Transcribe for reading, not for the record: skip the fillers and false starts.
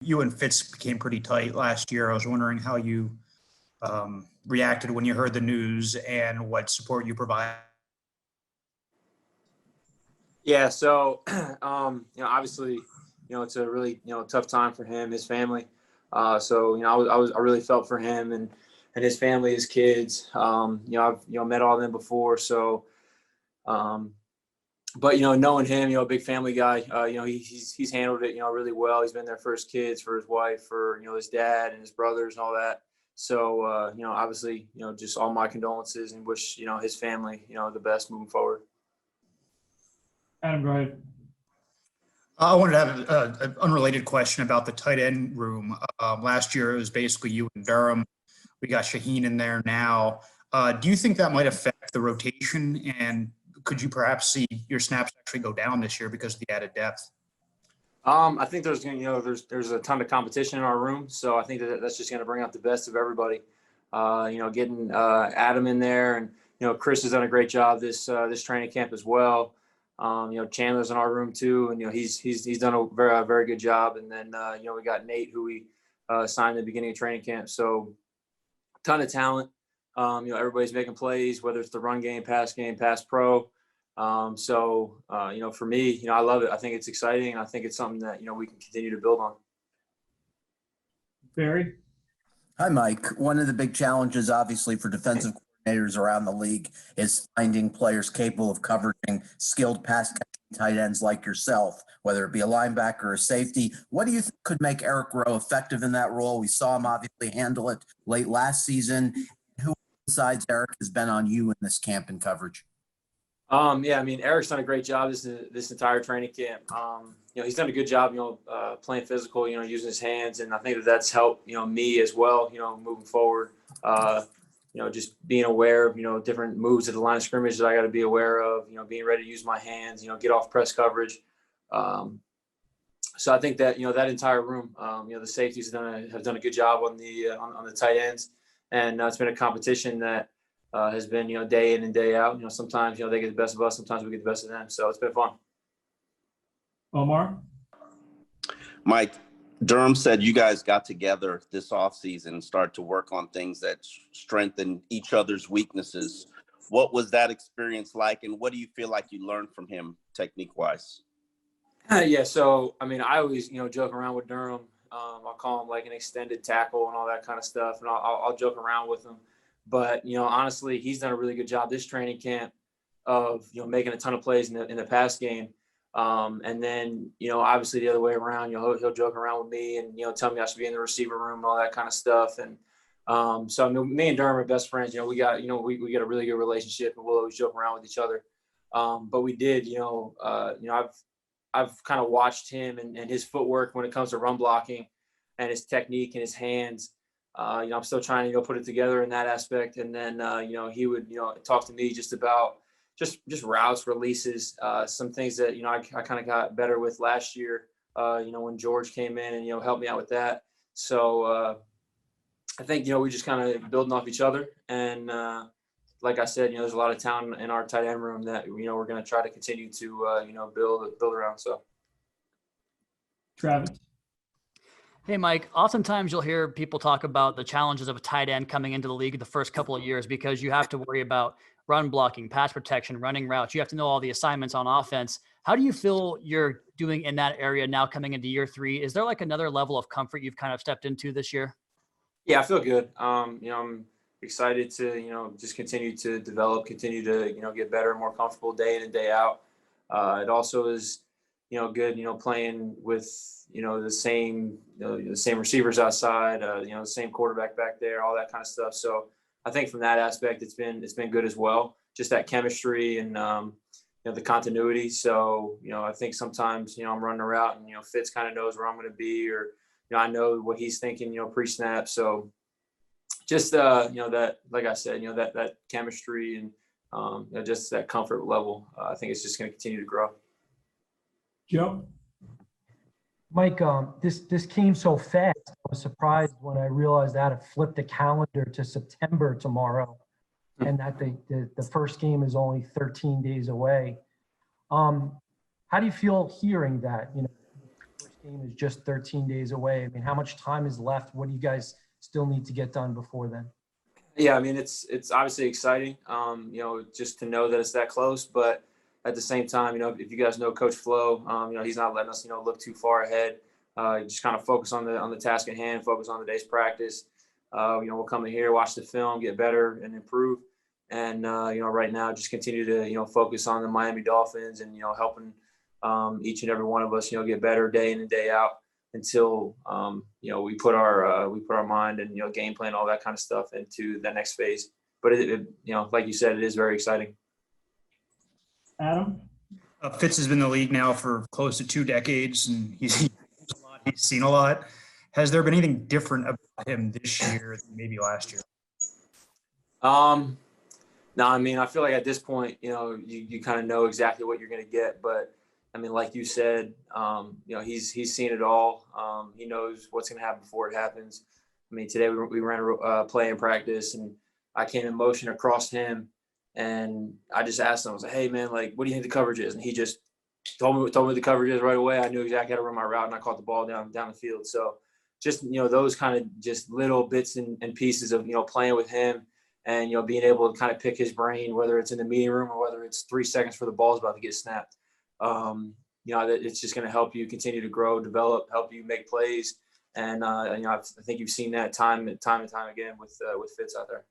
you and Fitz became pretty tight last year. I was wondering how you reacted when you heard the news and what support you provide. Yeah, so obviously, it's a really tough time for him, his family. So I really felt for him and his family, his kids. I've met all of them before, so. But knowing him, a big family guy, he's handled it, really well. He's been there for his kids, for his wife, for his dad and his brothers and all that. So obviously, just all my condolences and wish his family the best moving forward. Adam, go ahead. I wanted to have an unrelated question about the tight end room. Last year, it was basically you and Durham. We got Shaheen in there now. Do you think that might affect the rotation? And could you perhaps see your snaps actually go down this year because of the added depth? I think there's there's a ton of competition in our room, so I think that's just going to bring out the best of everybody. Getting Adam in there, and Chris has done a great job this training camp as well. Chandler's in our room too, and he's done a very good job. And then we got Nate, who we signed at the beginning of training camp. So ton of talent. Everybody's making plays, whether it's the run game, pass pro. For me, I love it. I think it's exciting, and I think it's something that we can continue to build on. Barry? Hi, Mike. One of the big challenges, obviously, for defensive coordinators around the league is finding players capable of covering skilled pass-catching tight ends like yourself, whether it be a linebacker or a safety. What do you think could make Eric Rowe effective in that role? We saw him obviously handle it late last season. Who besides Eric has been on you in this camp and coverage? Eric's done a great job this entire training camp. He's done a good job, playing physical, using his hands, and I think that's helped, me as well, moving forward. Just being aware of, different moves at the line of scrimmage that I got to be aware of, being ready to use my hands, get off press coverage. So I think that, that entire room, the safeties have done a good job on the tight ends, and it's been a competition that has been, day in and day out. Sometimes, they get the best of us, sometimes we get the best of them. So it's been fun. Omar? Mike, Durham said you guys got together this offseason and started to work on things that strengthen each other's weaknesses. What was that experience like, and what do you feel like you learned from him technique-wise? Yeah, so, I always, joke around with Durham. I'll call him like an extended tackle and all that kind of stuff, and I'll joke around with him. But, honestly, he's done a really good job this training camp of, making a ton of plays in the pass game. And then, obviously the other way around, he'll joke around with me and, tell me I should be in the receiver room and all that kind of stuff. And me and Durham are best friends. We got a really good relationship, and we'll always joke around with each other. But we did, I've kind of watched him and his footwork when it comes to run blocking and his technique and his hands. I'm still trying to put it together in that aspect. And then, he would, talk to me just about just routes, releases, some things that, I kind of got better with last year, when George came in and, helped me out with that. So I think, we just kind of building off each other. And like I said, there's a lot of talent in our tight end room that, we're going to try to continue to, build around. So. Travis? Hey, Mike, oftentimes you'll hear people talk about the challenges of a tight end coming into the league the first couple of years because you have to worry about run blocking, pass protection, running routes. You have to know all the assignments on offense. How do you feel you're doing in that area now coming into year 3? Is there like another level of comfort you've kind of stepped into this year? Yeah, I feel good. I'm excited to, just continue to develop, continue to, get better and more comfortable day in and day out. It also is, good, playing with, the same receivers outside, the same quarterback back there, all that kind of stuff. So I think from that aspect, it's been good as well. Just that chemistry and, the continuity. So, I think sometimes, I'm running a route and, Fitz kind of knows where I'm going to be, or, I know what he's thinking, pre-snap. So just, that, like I said, that chemistry and, just that comfort level, I think it's just going to continue to grow. Joe? Mike, this came so fast. I was surprised when I realized I had to flip the calendar to September tomorrow, and that the first game is only 13 days away. How do you feel hearing that? First game is just 13 days away. I mean, how much time is left? What do you guys still need to get done before then? Yeah, I mean, it's obviously exciting, just to know that it's that close. But at the same time, if you guys know Coach Flo, he's not letting us, look too far ahead. Just kind of focus on the task at hand, focus on the day's practice. We'll come in here, watch the film, get better and improve. And, right now, just continue to, focus on the Miami Dolphins and, helping each and every one of us, get better day in and day out until, we put our mind and, game plan, all that kind of stuff into the next phase. But, like you said, it is very exciting. Adam? Fitz has been in the league now for close to 2 decades, and he's seen a lot. Has there been anything different about him this year than maybe last year? No, I mean, I feel like at this point, you kind of know exactly what you're going to get. But, I mean, like you said, he's seen it all. He knows what's going to happen before it happens. I mean, today we ran a play in practice, and I came in motion across him, and I just asked him, I was like, hey, man, like, what do you think the coverage is? And he just told me the coverage is right away. I knew exactly how to run my route, and I caught the ball down the field. So just, those kind of just little bits and pieces of, playing with him and, being able to kind of pick his brain, whether it's in the meeting room or whether it's 3 seconds for the ball's about to get snapped. It's just going to help you continue to grow, develop, help you make plays. And, I think you've seen that time and time again with Fitz out there.